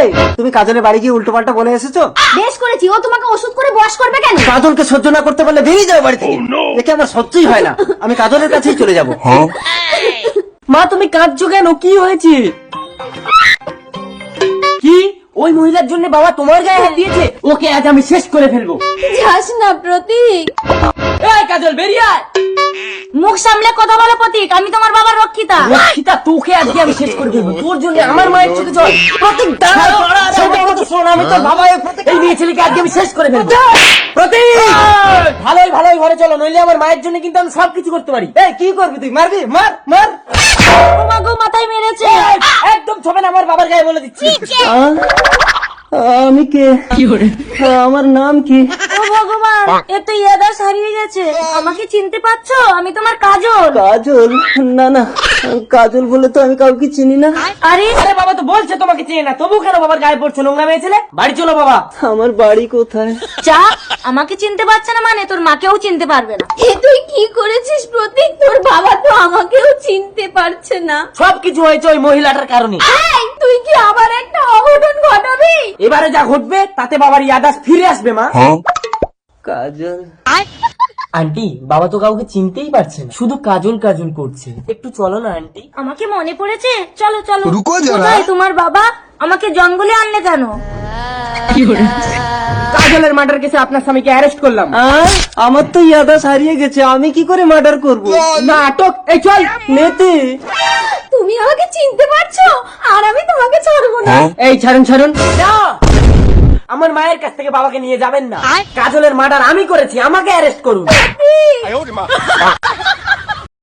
এই তুমি কাজলের বাড়ি গিয়ে উল্টো পাল্টা বলে এসেছো? বেশ করেছি, ও তোমাকে ওষুধ করে বয়স করবে কেন? কাজলকে সহ্য না করতে পারলে বেরিয়ে যাও বাড়ি থেকে। একে আমার সহ্যই হয় না, আমি কাজলের কাছেই চলে যাবো। মা তুমি কাঁদছো কেন, কি হয়েছে? কি ওই মহিলার জন্য বাবা তোমার গায়ে হাত দিয়েছে? ওকে আজ আমি শেষ করে ফেলবো। যাস না প্রতীক। এই কাজল বেরিয়ে আয়। মুখ সামলে কথা বলো প্রতীক, আমি তোমার বাবার রক্ষিতা। রক্ষিতা, তোকে আজকে আমি শেষ করে ফেলবো। তোর জন্য আমার মায়ের চোখে জল। প্রতীক দাঁড়াও, ছোট মতো শোন, আমি তোর বাবা। এই মেয়ে ছেলেকে আজকে আমি শেষ করে ফেলবো। প্রতীক ভালোই ভালোই ঘরে চলো, নইলে আমার মায়ের জন্য কিন্তু আমি সবকিছু করতে পারি। এই কি করবি তুই? মারবি? মার মার। ও মা গো, মাথায় মেরেছে। একদম ছবে না, আমার বাবার গায়ে বলে দিচ্ছি। আমি কে? আমার নাম কি? ও ভগবান, এ তো ইয়াদাস হারিয়ে গেছে। আমাকে চিনতে পারছো? আমি তোমার কাজল। কাজল? না না, কাজল বলে তো আমি কাউকে চিনি না। আরে আরে বাবা তো বলছে তোমাকে চেনে না, তবু কেন বাবার গায়ে পড়ছো? নোংরা মেয়ে ছেলে, বাড়ি চলো বাবা। আমার বাড়ি কোথায়? চা, আমাকে চিনতে পারছে না মানে তোর মাকেও চিনতে পারবে না। এ তুই কি করেছিস প্রতীক? তোর বাবা তো আমাকেও চিনতে পারছে না। সবকিছু হয়েছে ওই মহিলাটার কারণে। এই, তুই কি আবার একটা অঘটন ঘটাবি? এবারে যা ঘটবে তাতে বাবার ইয়াদাস ফিরে আসবে মা। কাজল? আন্টি, বাবা তো কাউকে চিনতেই পারছে না, শুধু কাজল কাজল করছে। একটু চলো না আন্টি। আমাকে মনে পড়েছে, চলো চলো। রুকো যারা। কোথায় তোমার বাবা? আমাকে জঙ্গলে আনলে কেন? কাজলের মার্ডার কেসে আপনার স্বামীকে অ্যারেস্ট করলাম। আমার তো ইয়াদাস হারিয়ে গেছে, আমি কি করে মার্ডার করবো? নাটক, এই চল। নেতে তুমি আমাকে চিনতে পারছো আর আমি তোমাকে ছাড়বো না। এই ছাড়ুন ছাড়ুন না, আমার মায়ের কাছ থেকে বাবাকে নিয়ে যাবেন না। কাজলের মার্ডার আমি করেছি, আমাকে অ্যারেস্ট করুন।